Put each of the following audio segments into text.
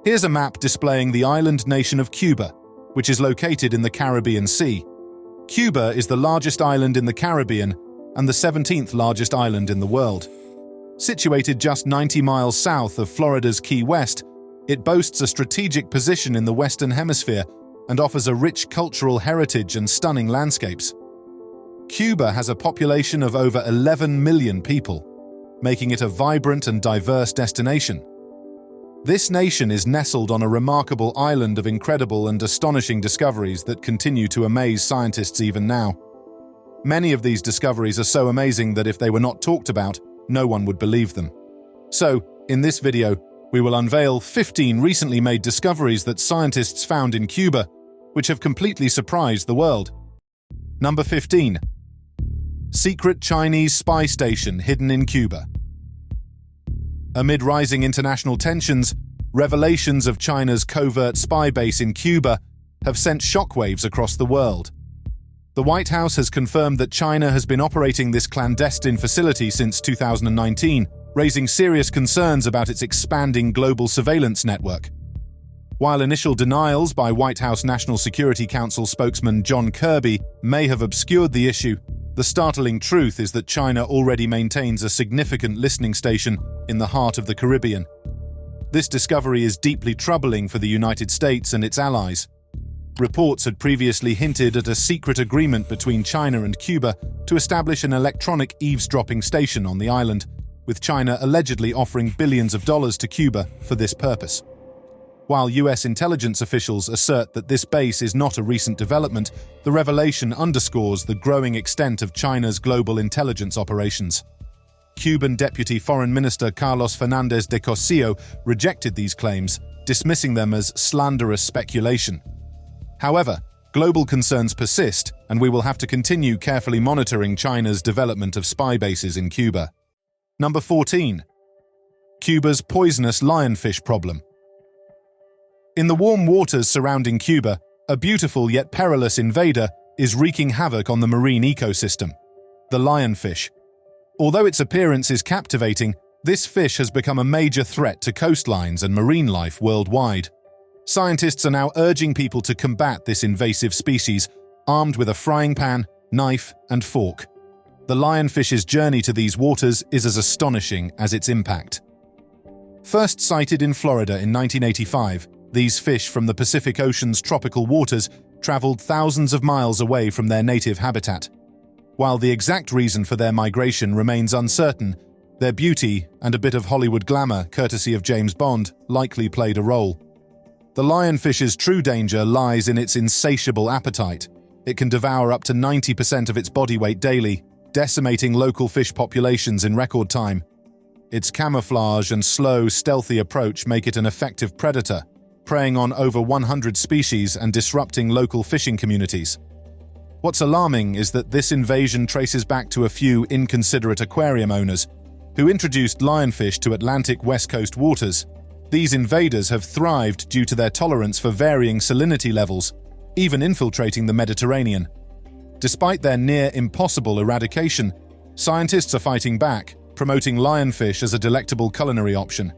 Here's a map displaying the island nation of Cuba, which is located in the Caribbean Sea. Cuba is the largest island in the Caribbean and the 17th largest island in the world. Situated just 90 miles south of Florida's Key West, it boasts a strategic position in the Western Hemisphere and offers a rich cultural heritage and stunning landscapes. Cuba has a population of over 11 million people, making it a vibrant and diverse destination. This nation is nestled on a remarkable island of incredible and astonishing discoveries that continue to amaze scientists even now. Many of these discoveries are so amazing that if they were not talked about, no one would believe them. So, in this video, we will unveil 15 recently made discoveries that scientists found in Cuba, which have completely surprised the world. Number 15. Secret Chinese spy station hidden in Cuba. Amid rising international tensions, revelations of China's covert spy base in Cuba have sent shockwaves across the world. The White House has confirmed that China has been operating this clandestine facility since 2019, raising serious concerns about its expanding global surveillance network. While initial denials by White House National Security Council spokesman John Kirby may have obscured the issue, the startling truth is that China already maintains a significant listening station in the heart of the Caribbean. This discovery is deeply troubling for the United States and its allies. Reports had previously hinted at a secret agreement between China and Cuba to establish an electronic eavesdropping station on the island, with China allegedly offering billions of dollars to Cuba for this purpose. While US intelligence officials assert that this base is not a recent development, the revelation underscores the growing extent of China's global intelligence operations. Cuban Deputy Foreign Minister Carlos Fernández de Cosío rejected these claims, dismissing them as slanderous speculation. However, global concerns persist, and we will have to continue carefully monitoring China's development of spy bases in Cuba. Number 14. Cuba's poisonous lionfish problem. In the warm waters surrounding Cuba, a beautiful yet perilous invader is wreaking havoc on the marine ecosystem: the lionfish. Although its appearance is captivating, this fish has become a major threat to coastlines and marine life worldwide. Scientists are now urging people to combat this invasive species, armed with a frying pan, knife, and fork. The lionfish's journey to these waters is as astonishing as its impact. First sighted in Florida in 1985, these fish from the Pacific Ocean's tropical waters traveled thousands of miles away from their native habitat. While the exact reason for their migration remains uncertain, their beauty and a bit of Hollywood glamour, courtesy of James Bond, likely played a role. The lionfish's true danger lies in its insatiable appetite. It can devour up to 90% of its body weight daily, decimating local fish populations in record time. Its camouflage and slow, stealthy approach make it an effective predator, preying on over 100 species and disrupting local fishing communities. What's alarming is that this invasion traces back to a few inconsiderate aquarium owners who introduced lionfish to Atlantic West Coast waters. These invaders have thrived due to their tolerance for varying salinity levels, even infiltrating the Mediterranean. Despite their near-impossible eradication, scientists are fighting back, promoting lionfish as a delectable culinary option.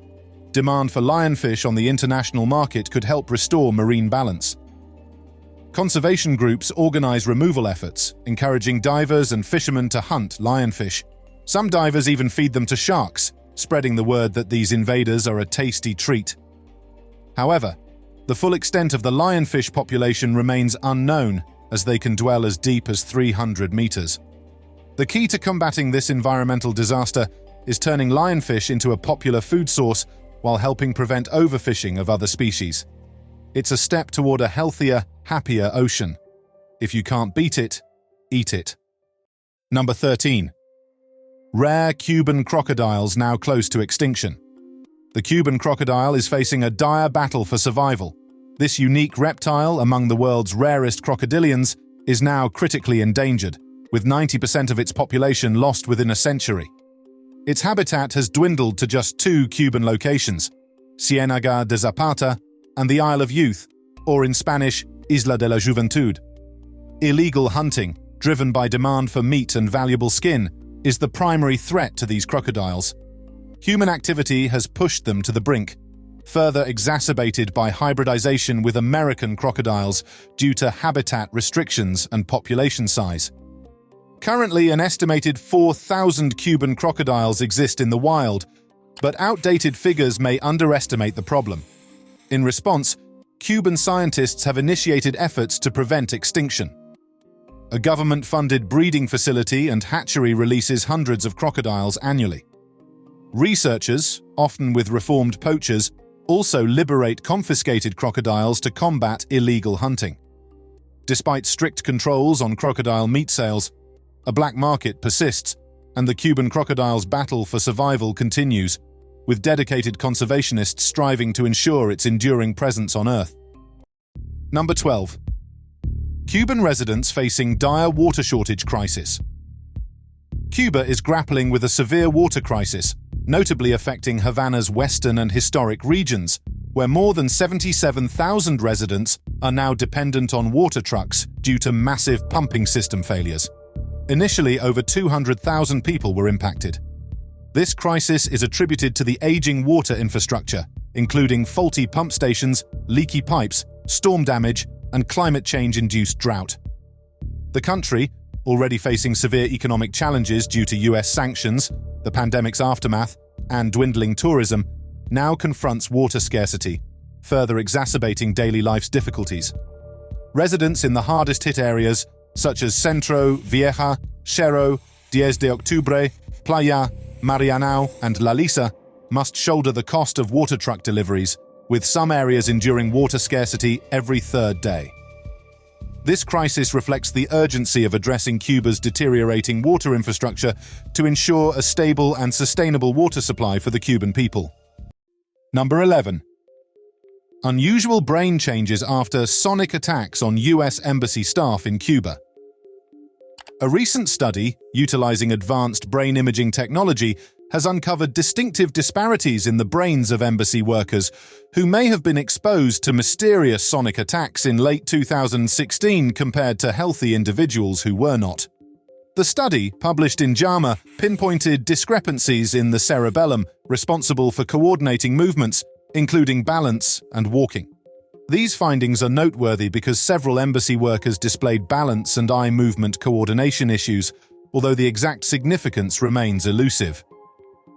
Demand for lionfish on the international market could help restore marine balance. Conservation groups organize removal efforts, encouraging divers and fishermen to hunt lionfish. Some divers even feed them to sharks, spreading the word that these invaders are a tasty treat. However, the full extent of the lionfish population remains unknown, as they can dwell as deep as 300 meters. The key to combating this environmental disaster is turning lionfish into a popular food source while helping prevent overfishing of other species. It's a step toward a healthier, happier ocean. If you can't beat it, eat it. Number 13. Rare Cuban crocodiles now close to extinction. The Cuban crocodile is facing a dire battle for survival. This unique reptile, among the world's rarest crocodilians, is now critically endangered, with 90% of its population lost within a century. Its habitat has dwindled to just 2 Cuban locations: Ciénaga de Zapata and the Isle of Youth, or in Spanish, Isla de la Juventud. Illegal hunting, driven by demand for meat and valuable skin, is the primary threat to these crocodiles. Human activity has pushed them to the brink. further exacerbated by hybridization with American crocodiles due to habitat restrictions and population size. Currently, an estimated 4,000 Cuban crocodiles exist in the wild, but outdated figures may underestimate the problem. In response, Cuban scientists have initiated efforts to prevent extinction. A government-funded breeding facility and hatchery releases hundreds of crocodiles annually. Researchers, often with reformed poachers, also liberate confiscated crocodiles to combat illegal hunting. Despite strict controls on crocodile meat sales, a black market persists, and the Cuban crocodile's battle for survival continues, with dedicated conservationists striving to ensure its enduring presence on Earth. Number 12. Cuban residents facing dire water shortage crisis. Cuba is grappling with a severe water crisis, notably affecting Havana's western and historic regions, where more than 77,000 residents are now dependent on water trucks due to massive pumping system failures. Initially, over 200,000 people were impacted. This crisis is attributed to the aging water infrastructure, including faulty pump stations, leaky pipes, storm damage, and climate change-induced drought. The country, already facing severe economic challenges due to US sanctions, the pandemic's aftermath, and dwindling tourism, now confronts water scarcity, further exacerbating daily life's difficulties. Residents in the hardest-hit areas, such as Centro, Vieja, Cerro, 10 de Octubre, Playa, Marianao, and La Lisa, must shoulder the cost of water truck deliveries, with some areas enduring water scarcity every third day. This crisis reflects the urgency of addressing Cuba's deteriorating water infrastructure to ensure a stable and sustainable water supply for the Cuban people. Number 11. Unusual brain changes after sonic attacks on US embassy staff in Cuba. A recent study, utilizing advanced brain imaging technology, has uncovered distinctive disparities in the brains of embassy workers who may have been exposed to mysterious sonic attacks in late 2016 compared to healthy individuals who were not. The study, published in JAMA, pinpointed discrepancies in the cerebellum responsible for coordinating movements, including balance and walking. These findings are noteworthy because several embassy workers displayed balance and eye movement coordination issues, although the exact significance remains elusive.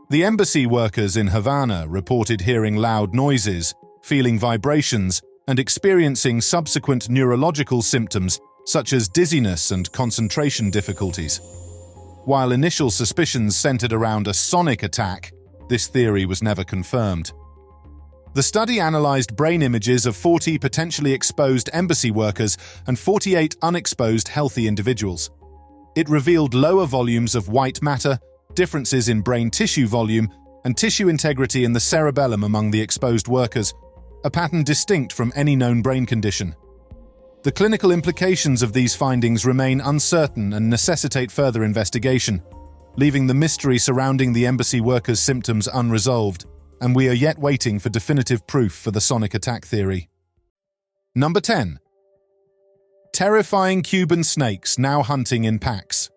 The embassy workers in Havana reported hearing loud noises, feeling vibrations, and experiencing subsequent neurological symptoms such as dizziness and concentration difficulties. While initial suspicions centered around a sonic attack, this theory was never confirmed. The study analyzed brain images of 40 potentially exposed embassy workers and 48 unexposed healthy individuals. It revealed lower volumes of white matter, differences in brain tissue volume, and tissue integrity in the cerebellum among the exposed workers, a pattern distinct from any known brain condition. The clinical implications of these findings remain uncertain and necessitate further investigation, leaving the mystery surrounding the embassy workers' symptoms unresolved, and we are yet waiting for definitive proof for the sonic attack theory. Number 10. Terrifying Cuban snakes now hunting in packs.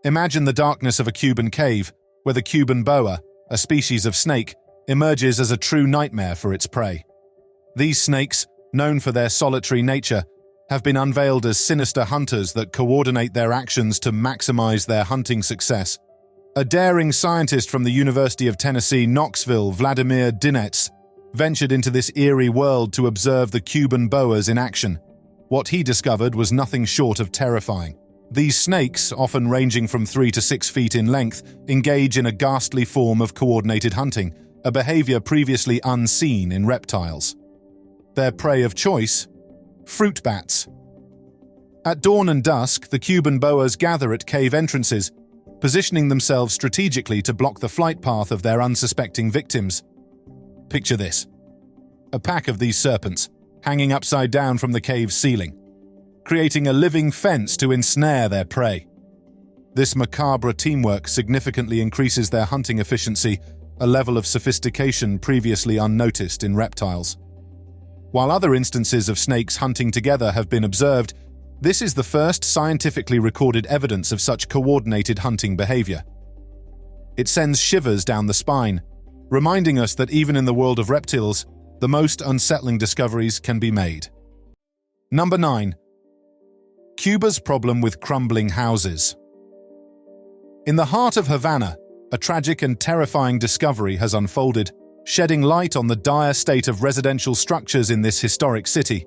Imagine the darkness of a Cuban cave, where the Cuban boa, a species of snake, emerges as a true nightmare for its prey. These snakes, known for their solitary nature, have been unveiled as sinister hunters that coordinate their actions to maximize their hunting success. A daring scientist from the University of Tennessee, Knoxville, Vladimir Dinets, ventured into this eerie world to observe the Cuban boas in action. What he discovered was nothing short of terrifying. These snakes, often ranging from 3 to 6 feet in length, engage in a ghastly form of coordinated hunting, a behavior previously unseen in reptiles. Their prey of choice? Fruit bats. At dawn and dusk, the Cuban boas gather at cave entrances, positioning themselves strategically to block the flight path of their unsuspecting victims. Picture this: a pack of these serpents, hanging upside down from the cave's ceiling, creating a living fence to ensnare their prey. This macabre teamwork significantly increases their hunting efficiency, a level of sophistication previously unnoticed in reptiles. While other instances of snakes hunting together have been observed, this is the first scientifically recorded evidence of such coordinated hunting behavior. It sends shivers down the spine, reminding us that even in the world of reptiles, the most unsettling discoveries can be made. Number 9. Cuba's problem with crumbling houses. In the heart of Havana, a tragic and terrifying discovery has unfolded, shedding light on the dire state of residential structures in this historic city.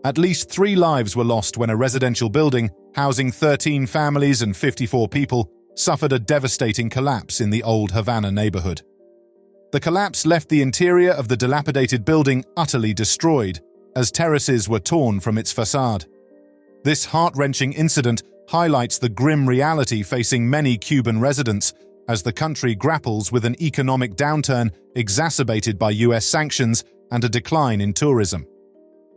At least 3 lives were lost when a residential building, housing 13 families and 54 people, suffered a devastating collapse in the old Havana neighborhood. The collapse left the interior of the dilapidated building utterly destroyed, as terraces were torn from its facade. This heart-wrenching incident highlights the grim reality facing many Cuban residents as the country grapples with an economic downturn exacerbated by US sanctions and a decline in tourism.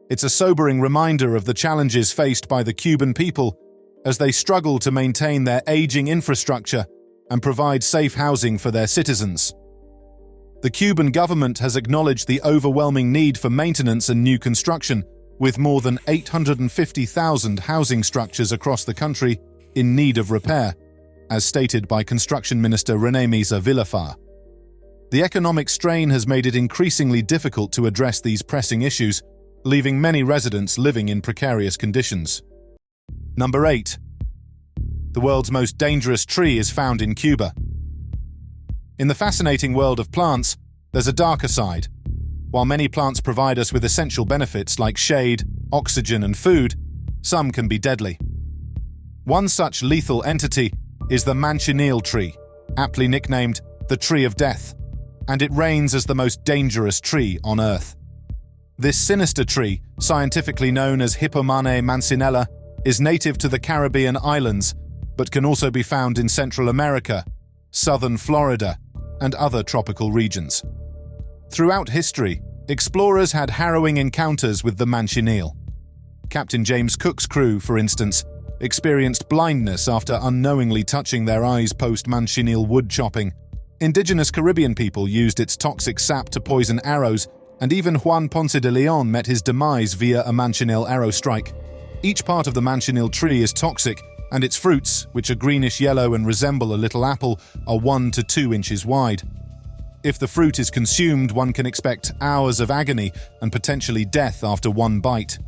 It's a sobering reminder of the challenges faced by the Cuban people as they struggle to maintain their aging infrastructure and provide safe housing for their citizens. The Cuban government has acknowledged the overwhelming need for maintenance and new construction, with more than 850,000 housing structures across the country in need of repair, as stated by Construction Minister René Villafar. The economic strain has made it increasingly difficult to address these pressing issues, leaving many residents living in precarious conditions. Number 8. The world's most dangerous tree is found in Cuba. In the fascinating world of plants, there's a darker side. While many plants provide us with essential benefits like shade, oxygen, and food, some can be deadly. One such lethal entity is the manchineel tree, aptly nicknamed the Tree of Death, and it reigns as the most dangerous tree on Earth. This sinister tree, scientifically known as Hippomane mancinella, is native to the Caribbean islands, but can also be found in Central America, southern Florida, and other tropical regions. Throughout history, explorers had harrowing encounters with the manchineel. Captain James Cook's crew, for instance, experienced blindness after unknowingly touching their eyes post-manchineel wood chopping. Indigenous Caribbean people used its toxic sap to poison arrows, and even Juan Ponce de Leon met his demise via a manchineel arrow strike. Each part of the manchineel tree is toxic, and its fruits, which are greenish-yellow and resemble a little apple, are 1 to 2 inches wide. If the fruit is consumed, one can expect hours of agony and potentially death after one bite.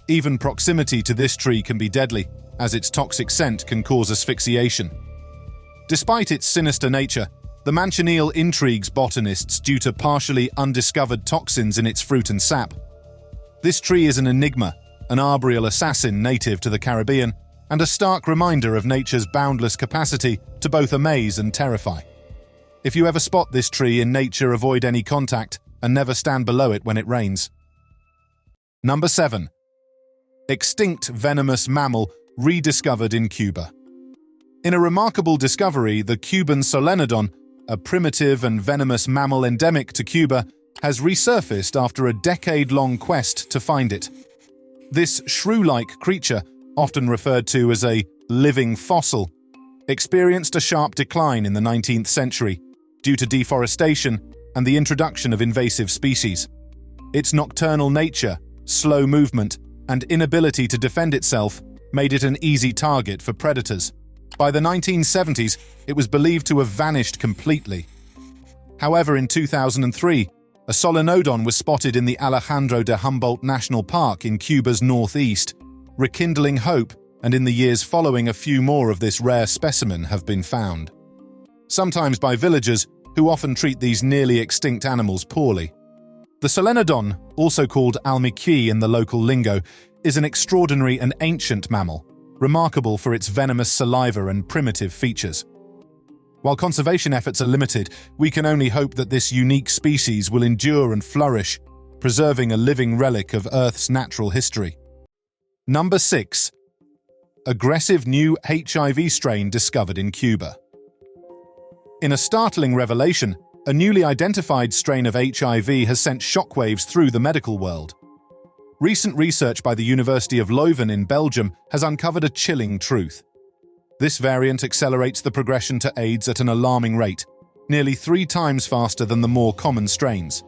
Even proximity to this tree can be deadly, as its toxic scent can cause asphyxiation. Despite its sinister nature, the manchineel intrigues botanists due to partially undiscovered toxins in its fruit and sap. This tree is an enigma, an arboreal assassin native to the Caribbean, and a stark reminder of nature's boundless capacity to both amaze and terrify. If you ever spot this tree in nature, avoid any contact and never stand below it when it rains. Number 7. Extinct venomous mammal rediscovered in Cuba. In a remarkable discovery, the Cuban solenodon, a primitive and venomous mammal endemic to Cuba, has resurfaced after a decade-long quest to find it. This shrew-like creature, often referred to as a living fossil, experienced a sharp decline in the 19th century due to deforestation and the introduction of invasive species. Its nocturnal nature, slow movement, and inability to defend itself made it an easy target for predators. By the 1970s, it was believed to have vanished completely. However, in 2003, a solenodon was spotted in the Alejandro de Humboldt National Park in Cuba's northeast, rekindling hope, and in the years following, a few more of this rare specimen have been found. Sometimes by villagers, who often treat these nearly extinct animals poorly. The solenodon, also called almiqui in the local lingo, is an extraordinary and ancient mammal, remarkable for its venomous saliva and primitive features. While conservation efforts are limited, we can only hope that this unique species will endure and flourish, preserving a living relic of Earth's natural history. Number 6. Aggressive new HIV strain discovered in Cuba. In a startling revelation, a newly identified strain of HIV has sent shockwaves through the medical world. Recent research by the University of Leuven in Belgium has uncovered a chilling truth. This variant accelerates the progression to AIDS at an alarming rate, nearly 3 times faster than the more common strains.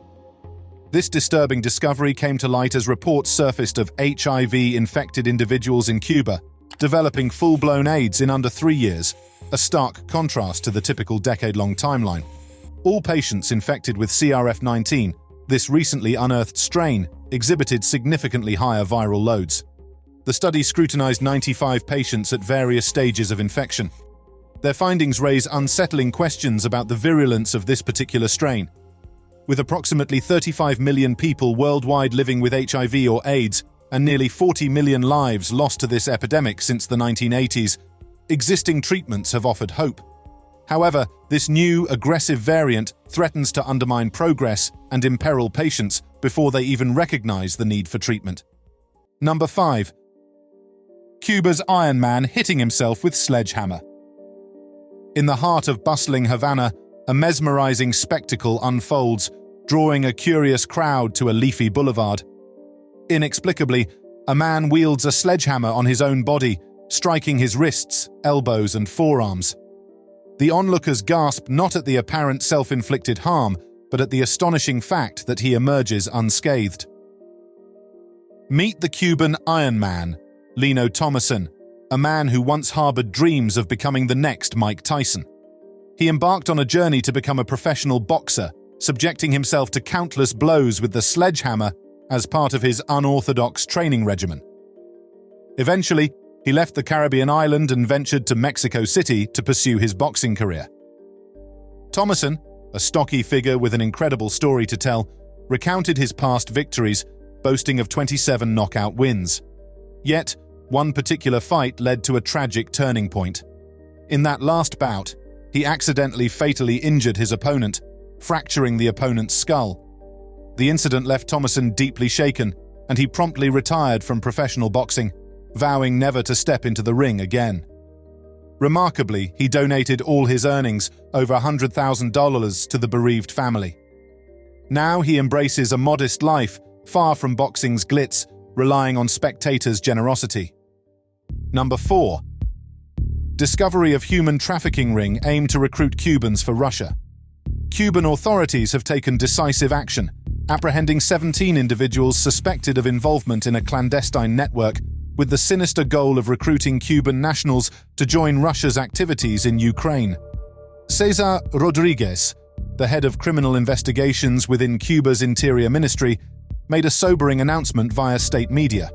This disturbing discovery came to light as reports surfaced of HIV-infected individuals in Cuba developing full-blown AIDS in under 3 years, a stark contrast to the typical decade-long timeline. All patients infected with CRF-19, This recently unearthed strain exhibited significantly higher viral loads. The study scrutinized 95 patients at various stages of infection. Their findings raise unsettling questions about the virulence of this particular strain. With approximately 35 million people worldwide living with HIV or AIDS and nearly 40 million lives lost to this epidemic since the 1980s, existing treatments have offered hope. However, this new, aggressive variant threatens to undermine progress and imperil patients before they even recognize the need for treatment. Number 5. Cuba's Iron Man hitting himself with sledgehammer. In the heart of bustling Havana, a mesmerizing spectacle unfolds, drawing a curious crowd to a leafy boulevard. Inexplicably, a man wields a sledgehammer on his own body, striking his wrists, elbows, and forearms. The onlookers gasp not at the apparent self-inflicted harm, but at the astonishing fact that he emerges unscathed. Meet the Cuban Iron Man, Lino Thomason, a man who once harbored dreams of becoming the next Mike Tyson. He embarked on a journey to become a professional boxer, subjecting himself to countless blows with the sledgehammer as part of his unorthodox training regimen. Eventually, he left the Caribbean island and ventured to Mexico City to pursue his boxing career. Thomason, a stocky figure with an incredible story to tell, recounted his past victories, boasting of 27 knockout wins. Yet, one particular fight led to a tragic turning point. In that last bout, he accidentally fatally injured his opponent, fracturing the opponent's skull. The incident left Thomason deeply shaken, and he promptly retired from professional boxing, vowing never to step into the ring again. Remarkably, he donated all his earnings, over $100,000, to the bereaved family. Now he embraces a modest life, far from boxing's glitz, relying on spectators' generosity. Number 4. Discovery of human trafficking ring aimed to recruit Cubans for Russia. Cuban authorities have taken decisive action, apprehending 17 individuals suspected of involvement in a clandestine network with the sinister goal of recruiting Cuban nationals to join Russia's activities in Ukraine. Cesar Rodriguez, the head of criminal investigations within Cuba's Interior Ministry, made a sobering announcement via state media.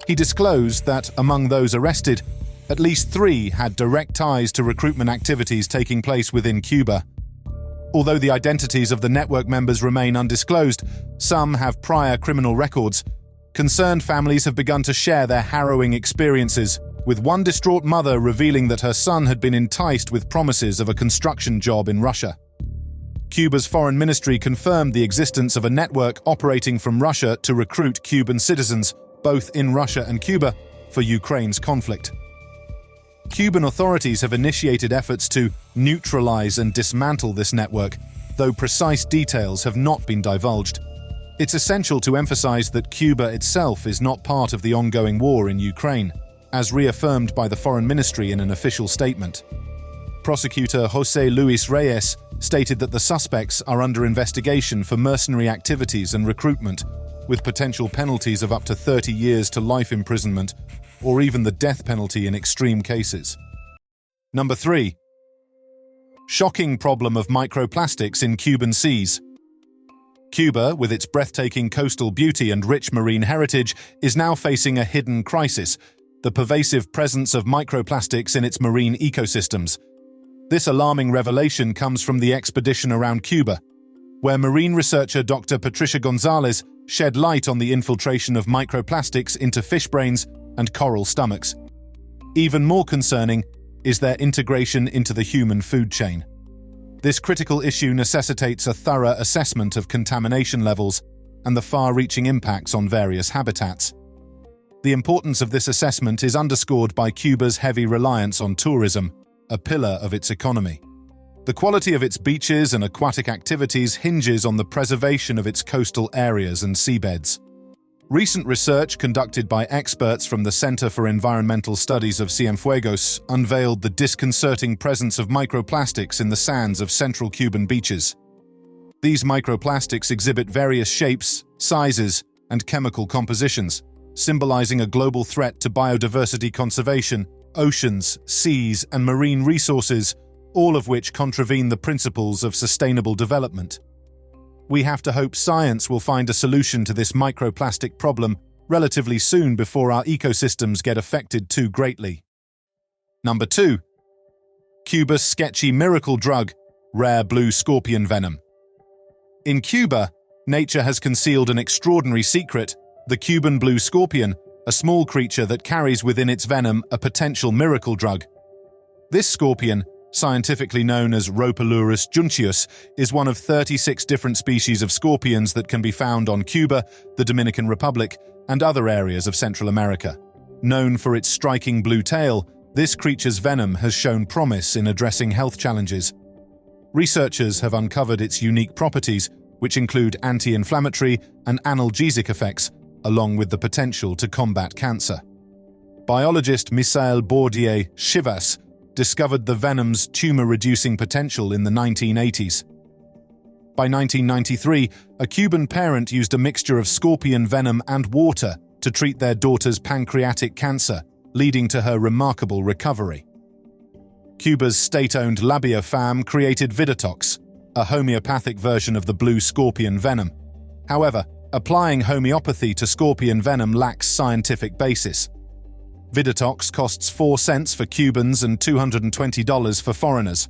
He disclosed that, among those arrested, at least 3 had direct ties to recruitment activities taking place within Cuba. Although the identities of the network members remain undisclosed, some have prior criminal records. Concerned families have begun to share their harrowing experiences, with one distraught mother revealing that her son had been enticed with promises of a construction job in Russia. Cuba's foreign ministry confirmed the existence of a network operating from Russia to recruit Cuban citizens, both in Russia and Cuba, for Ukraine's conflict. Cuban authorities have initiated efforts to neutralize and dismantle this network, though precise details have not been divulged. It's essential to emphasize that Cuba itself is not part of the ongoing war in Ukraine, as reaffirmed by the Foreign Ministry in an official statement. Prosecutor José Luis Reyes stated that the suspects are under investigation for mercenary activities and recruitment, with potential penalties of up to 30 years to life imprisonment, or even the death penalty in extreme cases. Number 3. Shocking problem of microplastics in Cuban seas. Cuba, with its breathtaking coastal beauty and rich marine heritage, is now facing a hidden crisis: the pervasive presence of microplastics in its marine ecosystems. This alarming revelation comes from the expedition around Cuba, where marine researcher Dr. Patricia Gonzalez shed light on the infiltration of microplastics into fish brains and coral stomachs. Even more concerning is their integration into the human food chain. This critical issue necessitates a thorough assessment of contamination levels and the far-reaching impacts on various habitats. The importance of this assessment is underscored by Cuba's heavy reliance on tourism, a pillar of its economy. The quality of its beaches and aquatic activities hinges on the preservation of its coastal areas and seabeds. Recent research conducted by experts from the Center for Environmental Studies of Cienfuegos unveiled the disconcerting presence of microplastics in the sands of central Cuban beaches. These microplastics exhibit various shapes, sizes, and chemical compositions, symbolizing a global threat to biodiversity conservation, oceans, seas, and marine resources, all of which contravene the principles of sustainable development. We have to hope science will find a solution to this microplastic problem relatively soon before our ecosystems get affected too greatly. Number 2. Cuba's sketchy miracle drug, rare blue scorpion venom. In Cuba, nature has concealed an extraordinary secret, the Cuban blue scorpion, a small creature that carries within its venom a potential miracle drug. This scorpion, scientifically known as Rhopalurus junceus, is one of 36 different species of scorpions that can be found on Cuba, the Dominican Republic, and other areas of Central America. Known for its striking blue tail, this creature's venom has shown promise in addressing health challenges. Researchers have uncovered its unique properties, which include anti-inflammatory and analgesic effects, along with the potential to combat cancer. Biologist Misael Bourdieu-Chivas discovered the venom's tumor-reducing potential in the 1980s. By 1993, a Cuban parent used a mixture of scorpion venom and water to treat their daughter's pancreatic cancer, leading to her remarkable recovery. Cuba's state-owned Labia Farm created Vidatox, a homeopathic version of the blue scorpion venom. However, applying homeopathy to scorpion venom lacks scientific basis. Vidatox costs 4 cents for Cubans and $220 for foreigners.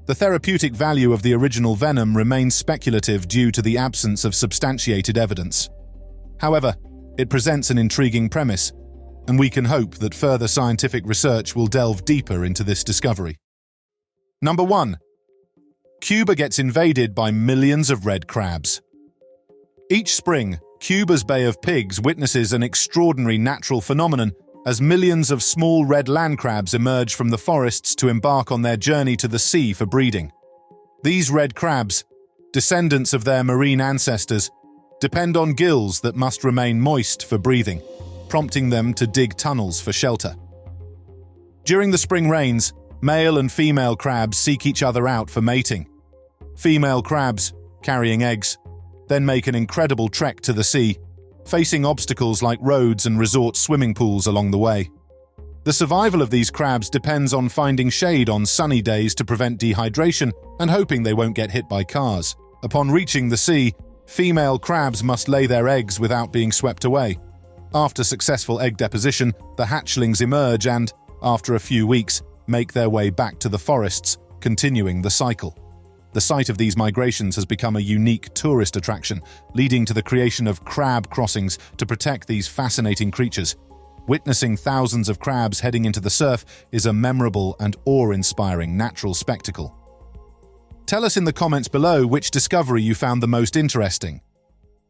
The therapeutic value of the original venom remains speculative due to the absence of substantiated evidence. However, it presents an intriguing premise, and we can hope that further scientific research will delve deeper into this discovery. Number 1. Cuba gets invaded by millions of red crabs. Each spring, Cuba's Bay of Pigs witnesses an extraordinary natural phenomenon as millions of small red land crabs emerge from the forests to embark on their journey to the sea for breeding. These red crabs, descendants of their marine ancestors, depend on gills that must remain moist for breathing, prompting them to dig tunnels for shelter. During the spring rains, male and female crabs seek each other out for mating. Female crabs, carrying eggs, then make an incredible trek to the sea, facing obstacles like roads and resort swimming pools along the way. The survival of these crabs depends on finding shade on sunny days to prevent dehydration and hoping they won't get hit by cars. Upon reaching the sea, female crabs must lay their eggs without being swept away. After successful egg deposition, the hatchlings emerge and, after a few weeks, make their way back to the forests, continuing the cycle. The site of these migrations has become a unique tourist attraction, leading to the creation of crab crossings to protect these fascinating creatures. Witnessing thousands of crabs heading into the surf is a memorable and awe-inspiring natural spectacle. Tell us in the comments below which discovery you found the most interesting.